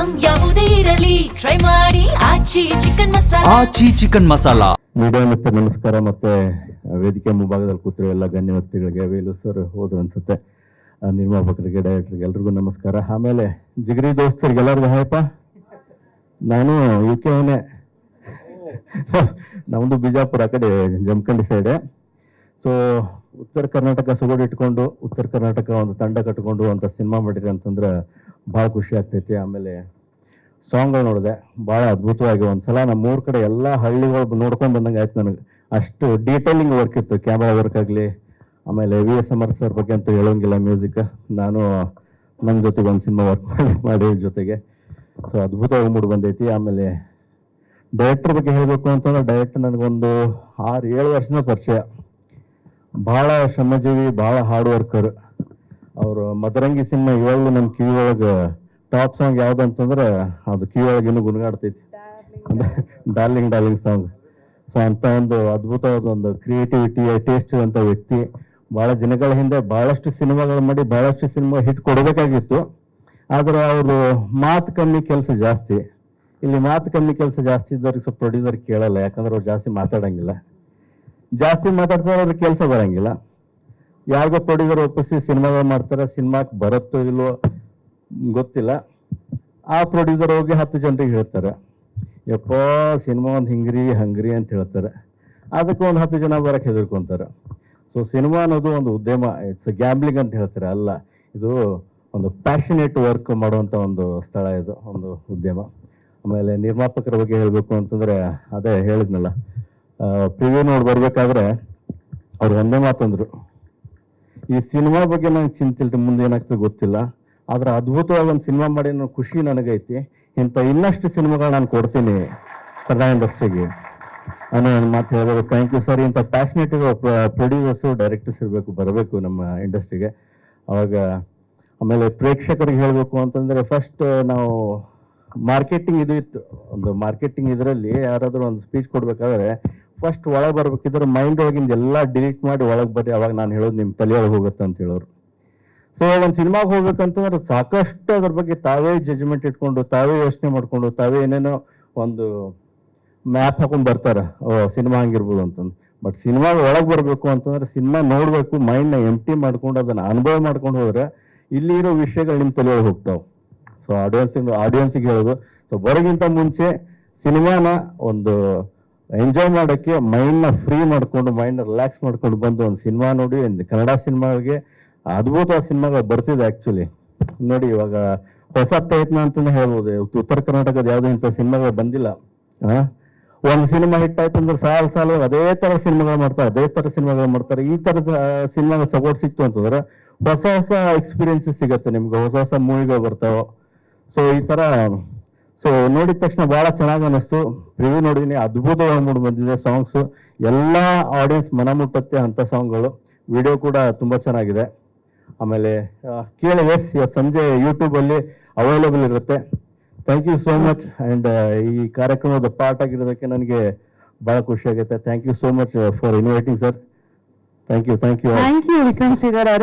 Item ಯಾವುದೇ ಇರಲಿ try ಮಾಡಿ ಆಚಿ ಚಿಕನ್ ಮಸಾಲಾ. ಮೀಡಿಯಾ ಮತ್ತೆ ನಮಸ್ಕಾರ. ಮತ್ತೆ ವೇದಿಕೆ ಮುಂಭಾಗದಲ್ಲಿ ಕೂತಿರೋ ಎಲ್ಲ ಗಣ್ಯ ವ್ಯಕ್ತಿಗಳಿಗೆ ವೇಲು ಸರ್ ಹೋದ್ರು ಅನ್ಸುತ್ತೆ, ನಿರ್ಮಾಪಕರಿಗೆ, ಡೈರೆಕ್ಟರ್ಗೆ ಎಲ್ರಿಗೂ ನಮಸ್ಕಾರ. ಆಮೇಲೆ ಜಿಗರಿ ದೋಸ್ತರಿಗೆ ಎಲ್ಲರಿಗೂ ಹಾಯಪ್ಪ. ನಾನು UK ಅವನೇ, ನಮ್ಮದು ಬಿಜಾಪುರ ಆ ಕಡೆ ಜಮಖಂಡಿ ಸೈಡೆ. ಸೊ ಉತ್ತರ ಕರ್ನಾಟಕ ಸೊಗಡು ಇಟ್ಕೊಂಡು ಉತ್ತರ ಕರ್ನಾಟಕ ಒಂದು ತಂಡ ಕಟ್ಕೊಂಡು ಅಂತ ಸಿನಿಮಾ ಮಾಡಿರಿ ಅಂತಂದ್ರೆ ಭಾಳ ಖುಷಿ ಆಗ್ತೈತಿ. ಆಮೇಲೆ ಸಾಂಗ್ಗಳು ನೋಡಿದೆ, ಭಾಳ ಅದ್ಭುತವಾಗಿ. ಒಂದ್ಸಲ ನಮ್ಮ ಊರ ಕಡೆ ಎಲ್ಲ ಹಳ್ಳಿಗಳು ನೋಡ್ಕೊಂಡು ಬಂದಂಗೆ ಆಯ್ತು ನನಗೆ. ಅಷ್ಟು ಡೀಟೇಲಿಂಗ್ ವರ್ಕ್ ಇತ್ತು, ಕ್ಯಾಮ್ರಾ ವರ್ಕ್ ಆಗಲಿ. ಆಮೇಲೆ VS ಸಮರ್ಥ್ ಸರ್ ಬಗ್ಗೆ ಅಂತೂ ಹೇಳೋಂಗಿಲ್ಲ. ಮ್ಯೂಸಿಕ್ ನಾನು ನಮ್ಮ ಜೊತೆಗೆ ಒಂದು ಸಿನಿಮಾ ವರ್ಕ್ ಮಾಡಿ ಜೊತೆಗೆ. ಸೊ ಅದ್ಭುತವಾಗಿ ಮೂಡಿ ಬಂದೈತಿ. ಆಮೇಲೆ ಡೈರೆಕ್ಟರ್ ಬಗ್ಗೆ ಹೇಳಬೇಕು ಅಂತಂದ್ರೆ, ಡೈರೆಕ್ಟರ್ ನನಗೊಂದು 6-7 ವರ್ಷದ ಪರಿಚಯ. ಭಾಳ ಶ್ರಮಜೀವಿ, ಭಾಳ ಹಾರ್ಡ್ ವರ್ಕರ್ ಅವರು. ಮದರಂಗಿ ಸಿನಿಮಾ ಇವಾಗಲೂ ನಮ್ಮ ಕಿವಿ ಒಳಗೆ ಟಾಪ್ ಸಾಂಗ್ ಯಾವ್ದು ಅಂತಂದ್ರೆ ಅದು ಕಿವಿ ಒಳಗೆ ಇನ್ನೂ ಗುಣಗಾಡ್ತೈತಿ, ಡಾರ್ಲಿಂಗ್ ಸಾಂಗ್. ಸೊ ಅಂತ ಒಂದು ಅದ್ಭುತವಾದ ಒಂದು ಕ್ರಿಯೇಟಿವಿಟಿ, ಟೇಸ್ಟ್ ಅಂತ ವ್ಯಕ್ತಿ. ಭಾಳ ದಿನಗಳ ಹಿಂದೆ ಭಾಳಷ್ಟು ಸಿನಿಮಾಗಳು ಮಾಡಿ ಭಾಳಷ್ಟು ಸಿನಿಮಾ ಹಿಟ್ ಕೊಡಬೇಕಾಗಿತ್ತು. ಆದರೆ ಅವರು ಮಾತು ಕಮ್ಮಿ, ಕೆಲಸ ಜಾಸ್ತಿ. ಇಲ್ಲಿ ಮಾತು ಕಮ್ಮಿ, ಕೆಲಸ ಜಾಸ್ತಿ ಇದ್ದವ್ರಿಗೆ ಸ್ವಲ್ಪ ಪ್ರೊಡ್ಯೂಸರ್ ಕೇಳಲ್ಲ, ಯಾಕಂದ್ರೆ ಅವ್ರು ಜಾಸ್ತಿ ಮಾತಾಡಂಗಿಲ್ಲ. ಜಾಸ್ತಿ ಮಾತಾಡ್ತಾರೆ, ಅವ್ರಿಗೆ ಕೆಲಸ ಬರಂಗಿಲ್ಲ. ಯಾರಿಗೋ ಪ್ರೊಡ್ಯೂಸರ್ ಒಪ್ಪಿಸಿ ಸಿನಿಮಾಗಳು ಮಾಡ್ತಾರೆ, ಸಿನಿಮಾಕ್ಕೆ ಬರುತ್ತೋ ಇಲ್ವೋ ಗೊತ್ತಿಲ್ಲ. ಆ ಪ್ರೊಡ್ಯೂಸರ್ ಹೋಗಿ 10 ಜನರಿಗೆ ಹೇಳ್ತಾರೆ, ಯಪ್ಪ ಸಿನಿಮಾ ಒಂದು ಹಂಗ್ರಿ ಅಂತ ಹೇಳ್ತಾರೆ. ಅದಕ್ಕೆ ಒಂದು 10 ಜನ ಬರಕ್ಕೆ ಹೆದರ್ಕೊಂತಾರೆ. ಸೊ ಸಿನಿಮಾ ಅನ್ನೋದು ಒಂದು ಉದ್ಯಮ, ಇಟ್ಸ್ ಗ್ಯಾಮ್ಲಿಂಗ್ ಅಂತ ಹೇಳ್ತಾರೆ. ಅಲ್ಲ, ಇದು ಒಂದು ಪ್ಯಾಷನೇಟ್ ವರ್ಕ್ ಮಾಡುವಂಥ ಒಂದು ಸ್ಥಳ, ಇದು ಒಂದು ಉದ್ಯಮ. ಆಮೇಲೆ ನಿರ್ಮಾಪಕರ ಬಗ್ಗೆ ಹೇಳಬೇಕು ಅಂತಂದರೆ, ಅದೇ ಹೇಳಿದ್ನಲ್ಲ, ಪ್ರಿವ್ಯೂ ನೋಡಿ ಬರ್ಬೇಕಾದ್ರೆ ಅವ್ರು ಒಂದೇ ಮಾತಂದ್ರು, ಈ ಸಿನಿಮಾ ಬಗ್ಗೆ ನಂಗೆ ಚಿಂತಿಲ್ರಿ, ಮುಂದೆ ಏನಾಗ್ತದೆ ಗೊತ್ತಿಲ್ಲ, ಆದ್ರೆ ಅದ್ಭುತವಾಗಿ ಒಂದು ಸಿನಿಮಾ ಮಾಡಿ ಅನ್ನೋ ಖುಷಿ ನನಗೈತಿ. ಇಂಥ ಇನ್ನಷ್ಟು ಸಿನಿಮಾಗಳು ನಾನು ಕೊಡ್ತೀನಿ ಕನ್ನಡ ಇಂಡಸ್ಟ್ರಿಗೆ ಅನ್ನೋ ಒಂದು ಮಾತು ಹೇಳ್ಬೋದು. Thank you sir. ಇಂಥ ಪ್ಯಾಷನೇಟ್ ಪ್ರೊಡ್ಯೂಸರ್ಸು, ಡೈರೆಕ್ಟರ್ಸ್ ಬರಬೇಕು ನಮ್ಮ ಇಂಡಸ್ಟ್ರಿಗೆ ಅವಾಗ. ಆಮೇಲೆ ಪ್ರೇಕ್ಷಕರಿಗೆ ಹೇಳಬೇಕು ಅಂತಂದರೆ, ಫಸ್ಟ್ ನಾವು ಮಾರ್ಕೆಟಿಂಗ್ ಇದು ಇತ್ತು, ಒಂದು ಮಾರ್ಕೆಟಿಂಗ್ ಇದರಲ್ಲಿ ಯಾರಾದರೂ ಒಂದು ಸ್ಪೀಚ್ ಕೊಡಬೇಕಾದ್ರೆ ಫಸ್ಟ್ ಒಳಗೆ ಬರ್ಬೇಕಿದ್ರೆ ಮೈಂಡ್ ಒಳಗಿಂದ ಎಲ್ಲ ಡಿಲೀಟ್ ಮಾಡಿ ಒಳಗೆ ಬರ್ರಿ, ಅವಾಗ ನಾನು ಹೇಳೋದು ನಿಮ್ಮ ತಲೆಯೊಳಗೆ ಹೋಗುತ್ತೆ ಅಂತ ಹೇಳೋರು. ಸೊ ಒಂದು ಸಿನಿಮಾಗೆ ಹೋಗ್ಬೇಕಂತಂದ್ರೆ ಸಾಕಷ್ಟು ಅದ್ರ ಬಗ್ಗೆ ತಾವೇ ಜಜ್ಮೆಂಟ್ ಇಟ್ಕೊಂಡು, ತಾವೇ ಯೋಚನೆ ಮಾಡ್ಕೊಂಡು, ತಾವೇ ಏನೇನೋ ಒಂದು ಮ್ಯಾಪ್ ಹಾಕೊಂಡು ಬರ್ತಾರೆ, ಸಿನಿಮಾ ಹಂಗಿರ್ಬೋದು ಅಂತಂದು. ಬಟ್ ಸಿನಿಮಾ ಒಳಗೆ ಬರಬೇಕು ಅಂತಂದ್ರೆ ಸಿನಿಮಾ ನೋಡಬೇಕು, ಮೈಂಡ್ನ ಎಂಟಿ ಮಾಡ್ಕೊಂಡು ಅದನ್ನು ಅನುಭವ ಮಾಡ್ಕೊಂಡು ಹೋದ್ರೆ ಇಲ್ಲಿ ಇರೋ ವಿಷಯಗಳು ನಿಮ್ಮ ತಲೆಯೊಳಗೆ ಹೋಗ್ತಾವೆ. ಸೊ ಆಡಿಯನ್ಸಿಗೆ ಹೇಳೋದು, ಸೊ ಬರೋಕ್ಕಿಂತ ಮುಂಚೆ ಸಿನಿಮಾನ ಒಂದು ಎಂಜಾಯ್ ಮಾಡೋಕ್ಕೆ ಮೈಂಡ್ನ ಫ್ರೀ ಮಾಡ್ಕೊಂಡು, ಮೈಂಡ್ನ ರಿಲ್ಯಾಕ್ಸ್ ಮಾಡ್ಕೊಂಡು ಬಂದು ಒಂದು ಸಿನಿಮಾ ನೋಡಿ. ಕನ್ನಡ ಸಿನಿಮಾಗೆ ಅದ್ಭುತವಾದ ಸಿನಿಮಾಗಳು ಬರ್ತಿದೆ ಆ್ಯಕ್ಚುಲಿ. ನೋಡಿ ಇವಾಗ ಹೊಸ ಪ್ರಯತ್ನ ಅಂತಲೇ ಹೇಳ್ಬೋದು. ಉತ್ತರ ಕರ್ನಾಟಕದ ಯಾವುದೋ ಇಂಥ ಸಿನಿಮಾಗಳು ಬಂದಿಲ್ಲ. ಒಂದು ಸಿನಿಮಾ ಹಿಟ್ ಆಯ್ತು ಅಂದ್ರೆ ಸಾಲು ಅದೇ ಥರ ಸಿನಿಮಾಗಳು ಮಾಡ್ತಾರೆ. ಈ ಥರದ ಸಿನಿಮಾಗಳು ಸಪೋರ್ಟ್ ಸಿಕ್ತು ಅಂತಂದ್ರೆ ಹೊಸ ಎಕ್ಸ್ಪೀರಿಯನ್ಸಸ್ ಸಿಗುತ್ತೆ ನಿಮ್ಗೆ, ಹೊಸ ಮೂವಿಗಳು ಬರ್ತಾವೆ. ಸೊ ಈ ಥರ ಸೊ ನೋಡಿದ ತಕ್ಷಣ ಭಾಳ ಚೆನ್ನಾಗಿ ಅನ್ನಿಸ್ತು. ರಿವ್ಯೂ ನೋಡಿದ್ದೀನಿ, ಅದ್ಭುತವಾಗಿ ಮೂಡಿ ಬಂದಿದೆ. ಸಾಂಗ್ಸು ಎಲ್ಲ ಆಡಿಯನ್ಸ್ ಮನ ಮುಟ್ಟುತ್ತೆ ಅಂಥ ಸಾಂಗ್ಗಳು. ವಿಡಿಯೋ ಕೂಡ ತುಂಬ ಚೆನ್ನಾಗಿದೆ. ಆಮೇಲೆ ಕೇಳಿ, ಇವತ್ತು ಸಂಜೆ ಯೂಟ್ಯೂಬಲ್ಲಿ ಅವೈಲೇಬಲ್ ಇರುತ್ತೆ. Thank you so much. And ಈ ಕಾರ್ಯಕ್ರಮದ ಪಾರ್ಟ್ ಆಗಿರೋದಕ್ಕೆ ನನಗೆ ಭಾಳ ಖುಷಿ ಆಗುತ್ತೆ. Thank you so much for inviting sir. Thank you. Vikram Sridhar ಅವರೇ.